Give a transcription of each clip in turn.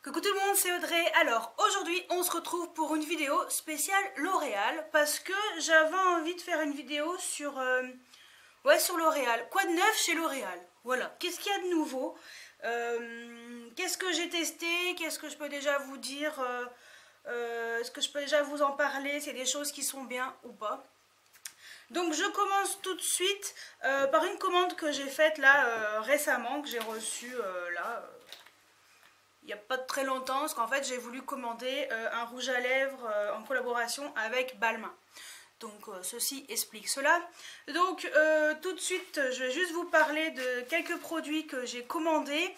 Coucou tout le monde, c'est Audrey. Alors aujourd'hui on se retrouve pour une vidéo spéciale L'Oréal parce que j'avais envie de faire une vidéo sur sur L'Oréal. Quoi de neuf chez L'Oréal? Voilà, qu'est-ce qu'il y a de nouveau? Qu'est-ce que j'ai testé? Qu'est-ce que je peux déjà vous dire? Est-ce que je peux déjà vous en parler? C'est des choses qui sont bien ou pas? Donc je commence tout de suite par une commande que j'ai faite là récemment, que j'ai reçue il n'y a pas très longtemps, parce qu'en fait j'ai voulu commander un rouge à lèvres en collaboration avec Balmain. Donc ceci explique cela. Donc tout de suite je vais juste vous parler de quelques produits que j'ai commandés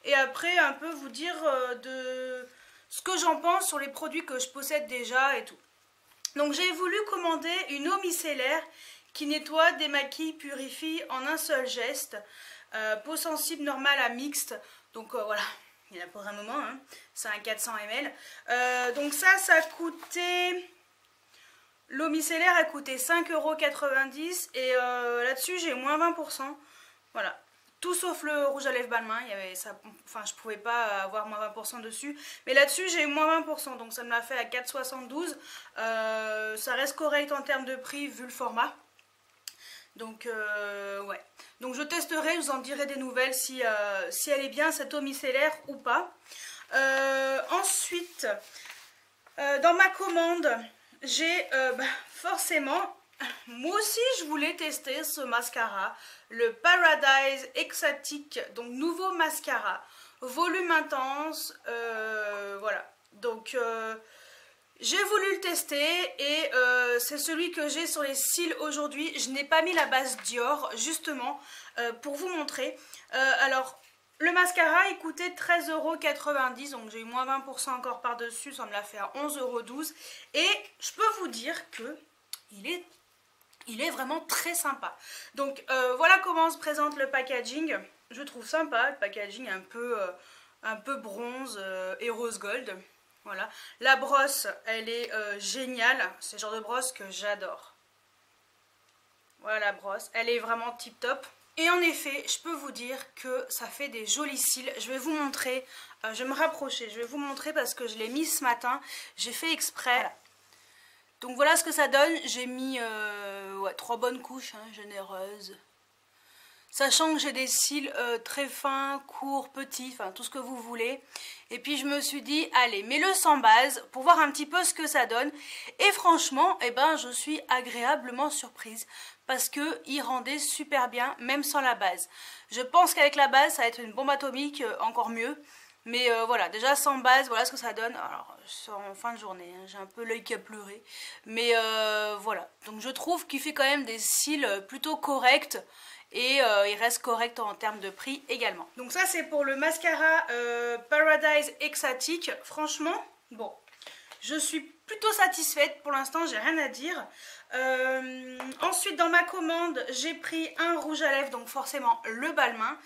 et après un peu vous dire de ce que j'en pense sur les produits que je possède déjà et tout. Donc j'ai voulu commander une eau micellaire qui nettoie, démaquille, purifie en un seul geste. Peau sensible normale à mixte. Donc voilà, il y en a pour un moment, hein. C'est un 400 ml. Donc ça a coûté... L'eau micellaire a coûté 5,90 € et là-dessus j'ai moins 20%. Voilà. Tout sauf le rouge à lèvres Balmain, il y avait ça, enfin je pouvais pas avoir moins 20% dessus, mais là-dessus j'ai eu moins 20%, donc ça me l'a fait à 4,72 €. Ça reste correct en termes de prix vu le format. Donc ouais. Donc je testerai, je vous en dirai des nouvelles si elle est bien cette eau micellaire ou pas. Ensuite, dans ma commande, j'ai forcément... Moi aussi je voulais tester ce mascara, le Paradise Exotic, donc nouveau mascara, volume intense, voilà, donc j'ai voulu le tester et c'est celui que j'ai sur les cils aujourd'hui. Je n'ai pas mis la base Dior justement pour vous montrer. Alors le mascara il coûtait 13,90 €, donc j'ai eu moins 20% encore par dessus, ça me l'a fait à 11,12 € et je peux vous dire que il est vraiment très sympa. Donc voilà comment se présente le packaging. Je trouve sympa, le packaging un peu bronze et rose gold. Voilà. La brosse, elle est géniale. C'est le genre de brosse que j'adore. Voilà la brosse. Elle est vraiment tip top. Et en effet, je peux vous dire que ça fait des jolis cils. Je vais vous montrer. Je vais me rapprocher. Je vais vous montrer parce que je l'ai mis ce matin. J'ai fait exprès. Voilà. Donc voilà ce que ça donne, j'ai mis 3 bonnes couches, hein, généreuses. Sachant que j'ai des cils très fins, courts, petits, enfin tout ce que vous voulez. Et puis je me suis dit, allez, mets-le sans base pour voir un petit peu ce que ça donne. Et franchement, eh ben, je suis agréablement surprise parce qu'il rendait super bien, même sans la base. Je pense qu'avec la base, ça va être une bombe atomique, encore mieux. Mais voilà, déjà sans base, voilà ce que ça donne. Alors, c'est en fin de journée, hein, j'ai un peu l'œil qui a pleuré. Mais voilà, donc je trouve qu'il fait quand même des cils plutôt corrects. Et il reste correct en termes de prix également. Donc ça c'est pour le mascara Paradise Exotic. Franchement, bon, je suis plutôt satisfaite. Pour l'instant, j'ai rien à dire. Ensuite, dans ma commande, j'ai pris un rouge à lèvres, donc forcément le Balmain.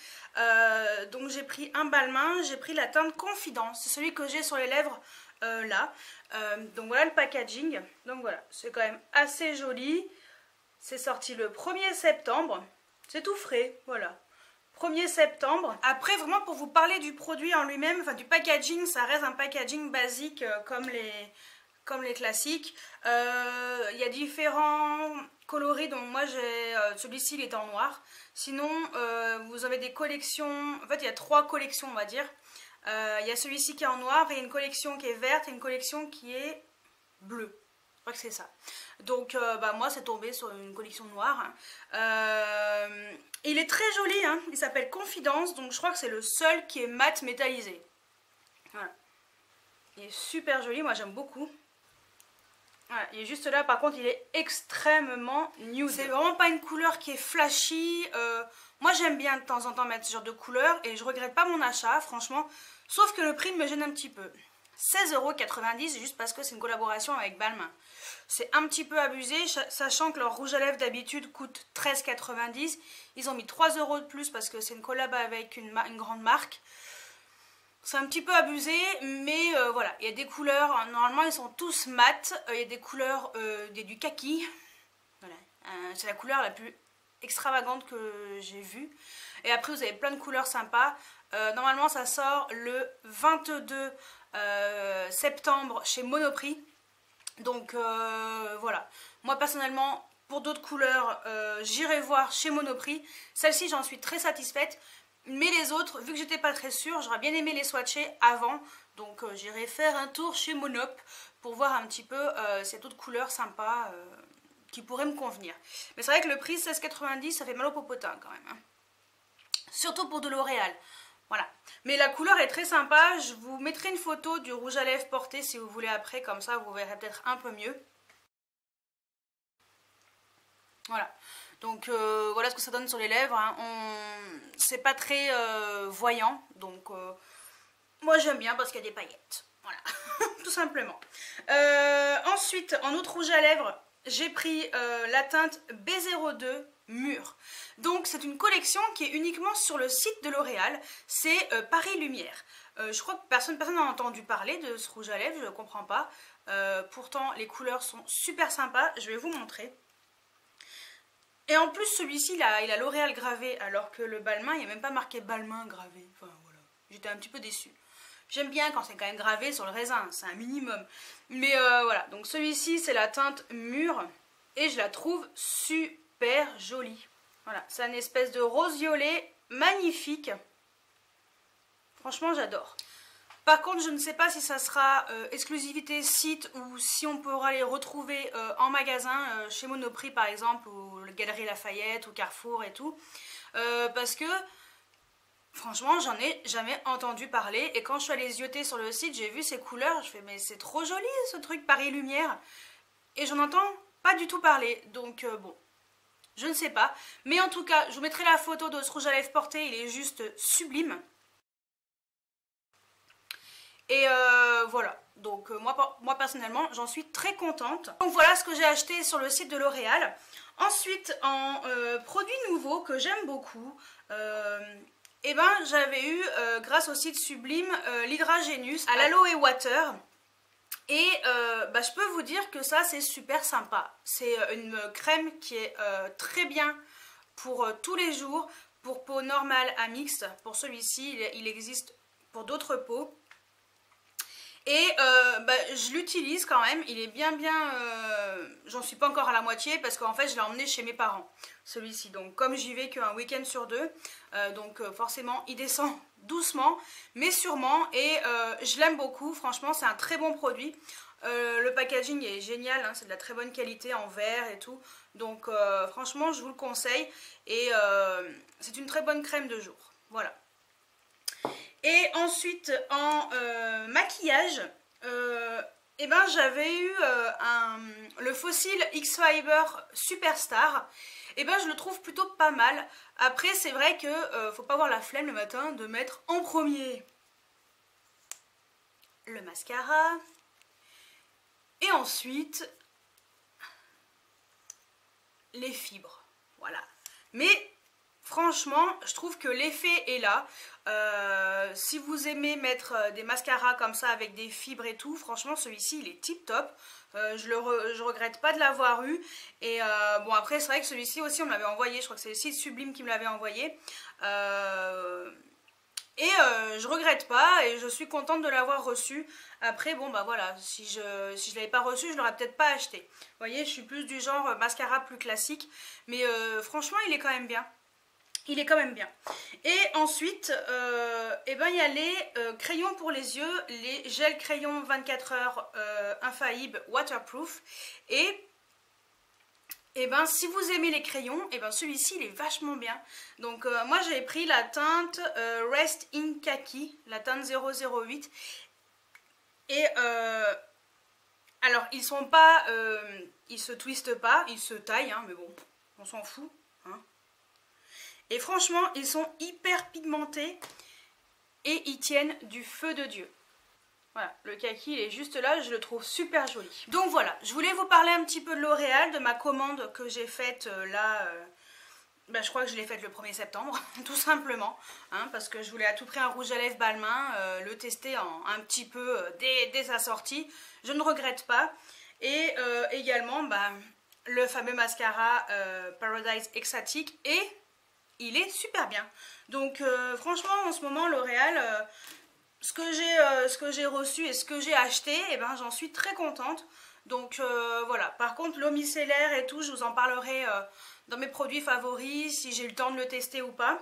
Donc j'ai pris un Balmain, j'ai pris la teinte Confidence. C'est celui que j'ai sur les lèvres là. Donc voilà le packaging. Donc voilà, c'est quand même assez joli. C'est sorti le 1er septembre. C'est tout frais, voilà. 1er septembre. Après, vraiment, pour vous parler du produit en lui-même, enfin du packaging, ça reste un packaging basique comme les classiques. Il y a différents coloris, donc moi j'ai celui-ci il est en noir. Sinon, vous avez des collections, en fait il y a 3 collections on va dire. Il y a celui-ci qui est en noir, et il y a une collection qui est verte et une collection qui est bleue. Je crois que c'est ça. Donc moi c'est tombé sur une collection noire. Il est très joli, hein. Il s'appelle Confidence, donc je crois que c'est le seul qui est mat métallisé. Voilà. Il est super joli, moi j'aime beaucoup. Voilà, il est juste là, par contre il est extrêmement nude. C'est vraiment pas une couleur qui est flashy. Moi j'aime bien de temps en temps mettre ce genre de couleur et je regrette pas mon achat, franchement. Sauf que le prix me gêne un petit peu. 16,90 € juste parce que c'est une collaboration avec Balmain. C'est un petit peu abusé, sachant que leur rouge à lèvres d'habitude coûte 13,90 €. Ils ont mis 3 € de plus parce que c'est une collab avec une grande marque. C'est un petit peu abusé, mais voilà, il y a des couleurs, normalement ils sont tous mat, il y a des couleurs, du kaki. Voilà, c'est la couleur la plus extravagantes que j'ai vues. Et après vous avez plein de couleurs sympas. Normalement ça sort le 22 septembre chez Monoprix. Donc voilà, moi personnellement pour d'autres couleurs j'irai voir chez Monoprix. Celle-ci j'en suis très satisfaite. Mais les autres, vu que j'étais pas très sûre, j'aurais bien aimé les swatcher avant. Donc j'irai faire un tour chez Monop pour voir un petit peu cette autre couleur sympa qui pourrait me convenir. Mais c'est vrai que le prix 16,90 ça fait mal au popotin quand même. Hein. Surtout pour de L'Oréal. Voilà. Mais la couleur est très sympa. Je vous mettrai une photo du rouge à lèvres porté si vous voulez après. Comme ça vous verrez peut-être un peu mieux. Voilà. Donc voilà ce que ça donne sur les lèvres. Hein. C'est pas très voyant. Donc moi j'aime bien parce qu'il y a des paillettes. Voilà. Tout simplement. Ensuite, en autre rouge à lèvres, j'ai pris la teinte B02 Mûr. Donc c'est une collection qui est uniquement sur le site de L'Oréal. C'est Paris Lumière. Je crois que personne n'a entendu parler de ce rouge à lèvres. Je ne comprends pas. Pourtant les couleurs sont super sympas. Je vais vous montrer. Et en plus celui-ci il a L'Oréal gravé alors que le Balmain il n'y a même pas marqué Balmain gravé. Enfin voilà, j'étais un petit peu déçue. J'aime bien quand c'est quand même gravé sur le raisin, c'est un minimum. Mais voilà, donc celui-ci c'est la teinte Mûr et je la trouve super jolie. Voilà, c'est une espèce de rose violet magnifique. Franchement j'adore. Par contre, je ne sais pas si ça sera exclusivité site ou si on pourra les retrouver en magasin, chez Monoprix par exemple, ou la Galerie Lafayette, ou Carrefour et tout. Parce que, franchement, j'en ai jamais entendu parler. Et quand je suis allée zioter sur le site, j'ai vu ces couleurs, je fais mais c'est trop joli ce truc Paris Lumière. Et j'en entends pas du tout parler, donc bon. Je ne sais pas. Mais en tout cas, je vous mettrai la photo de ce rouge à lèvres porté, il est juste sublime. Et voilà, donc moi personnellement j'en suis très contente. Donc voilà ce que j'ai acheté sur le site de L'Oréal. Ensuite en produits nouveaux que j'aime beaucoup, et ben j'avais eu grâce au site Sublime l'Hydragénus à l'Aloe Water. Et je peux vous dire que ça c'est super sympa. C'est une crème qui est très bien pour tous les jours, pour peau normale à mixte. Pour celui-ci il existe pour d'autres peaux. Et je l'utilise quand même, il est bien j'en suis pas encore à la moitié parce qu'en fait je l'ai emmené chez mes parents, celui-ci. Donc comme j'y vais qu'un week-end sur deux, forcément il descend doucement mais sûrement. Et je l'aime beaucoup, franchement c'est un très bon produit. Le packaging est génial, hein, c'est de la très bonne qualité en verre et tout. Donc franchement je vous le conseille. Et c'est une très bonne crème de jour, voilà. Et ensuite en maquillage, j'avais eu le Fossil X-Fiber Superstar. Et je le trouve plutôt pas mal. Après c'est vrai que faut pas avoir la flemme le matin de mettre en premier le mascara. Et ensuite les fibres. Voilà. Mais franchement, je trouve que l'effet est là. Si vous aimez mettre des mascaras comme ça avec des fibres et tout, franchement celui-ci il est tip top. Je regrette pas de l'avoir eu. Et bon après c'est vrai que celui-ci aussi on me l'avait envoyé, je crois que c'est le site Sublime qui me l'avait envoyé. Je regrette pas et je suis contente de l'avoir reçu. Après bon voilà, si je l'avais pas reçu je l'aurais peut-être pas acheté. Vous voyez, je suis plus du genre mascara plus classique. Mais franchement il est quand même bien. Il est quand même bien. Et ensuite, il y a les crayons pour les yeux, les gels crayons 24 heures infaillibles waterproof. Et si vous aimez les crayons, celui-ci il est vachement bien. Donc moi j'avais pris la teinte Rest in Kaki, la teinte 008. Et alors ils sont pas, ils se twistent pas, ils se taillent, hein, mais bon, on s'en fout. Hein. Et franchement, ils sont hyper pigmentés et ils tiennent du feu de Dieu. Voilà, le kaki il est juste là, je le trouve super joli. Donc voilà, je voulais vous parler un petit peu de L'Oréal, de ma commande que j'ai faite je crois que je l'ai faite le 1er septembre, tout simplement. Hein, parce que je voulais à tout prix un rouge à lèvres Balmain, le tester un petit peu dès sa sortie. Je ne regrette pas. Et également, le fameux mascara Paradise Extatic et il est super bien. Donc franchement en ce moment L'Oréal, ce que j'ai reçu et ce que j'ai acheté, et ben, j'en suis très contente. Donc voilà, par contre l'eau micellaire et tout, je vous en parlerai dans mes produits favoris, si j'ai eu le temps de le tester ou pas.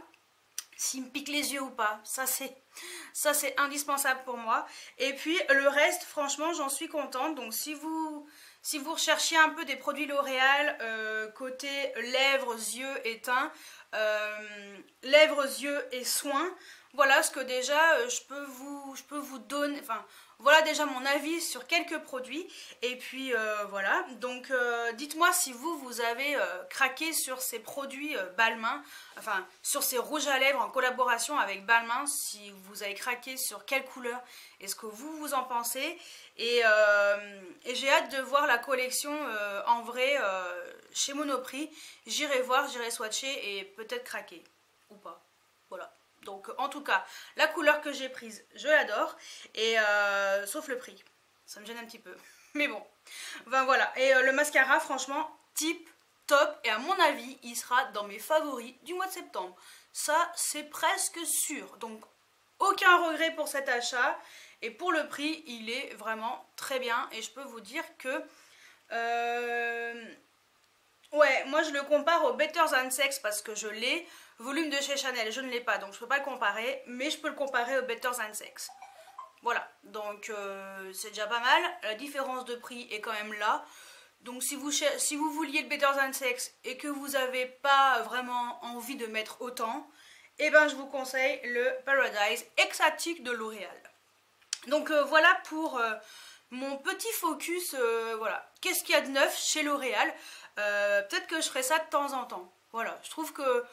S'il me pique les yeux ou pas, ça c'est indispensable pour moi. Et puis le reste, franchement, j'en suis contente. Donc si vous recherchiez un peu des produits L'Oréal côté lèvres, yeux et teint, lèvres, yeux et soins, voilà ce que déjà je peux vous donner. Enfin, voilà déjà mon avis sur quelques produits. Et puis voilà, donc dites-moi si vous avez craqué sur ces produits Balmain, enfin sur ces rouges à lèvres en collaboration avec Balmain, si vous avez craqué sur quelle couleur, est-ce que vous en pensez. Et j'ai hâte de voir la collection en vrai chez Monoprix. J'irai voir, j'irai swatcher et peut-être craquer ou pas. Voilà. Donc en tout cas, la couleur que j'ai prise, je l'adore. Et sauf le prix. Ça me gêne un petit peu. Mais bon. Enfin voilà. Et le mascara, franchement, tip top. Et à mon avis, il sera dans mes favoris du mois de septembre. Ça, c'est presque sûr. Donc aucun regret pour cet achat. Et pour le prix, il est vraiment très bien. Et je peux vous dire que... ouais, moi je le compare au Better Than Sex parce que je l'ai. Volume de chez Chanel, je ne l'ai pas, donc je ne peux pas le comparer. Mais je peux le comparer au Better Than Sex. Voilà, donc c'est déjà pas mal. La différence de prix est quand même là. Donc si vous vouliez le Better Than Sex et que vous n'avez pas vraiment envie de mettre autant, eh ben je vous conseille le Paradise Extatic de L'Oréal. Donc voilà pour mon petit focus, voilà. Qu'est-ce qu'il y a de neuf chez L'Oréal? Peut-être que je ferai ça de temps en temps. Voilà, je trouve que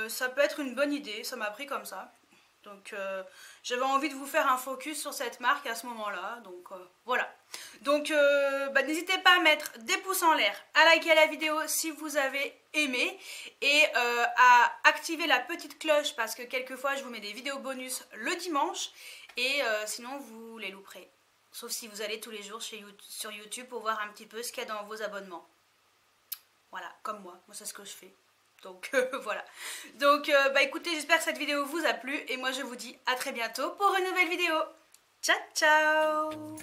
ça peut être une bonne idée, ça m'a pris comme ça. Donc j'avais envie de vous faire un focus sur cette marque à ce moment-là, donc voilà. Donc n'hésitez pas à mettre des pouces en l'air, à liker la vidéo si vous avez aimé et à activer la petite cloche parce que quelquefois je vous mets des vidéos bonus le dimanche et sinon vous les louperez. Sauf si vous allez tous les jours sur YouTube pour voir un petit peu ce qu'il y a dans vos abonnements. Voilà, comme moi c'est ce que je fais. Donc voilà. Donc écoutez, j'espère que cette vidéo vous a plu et moi je vous dis à très bientôt pour une nouvelle vidéo. Ciao ciao.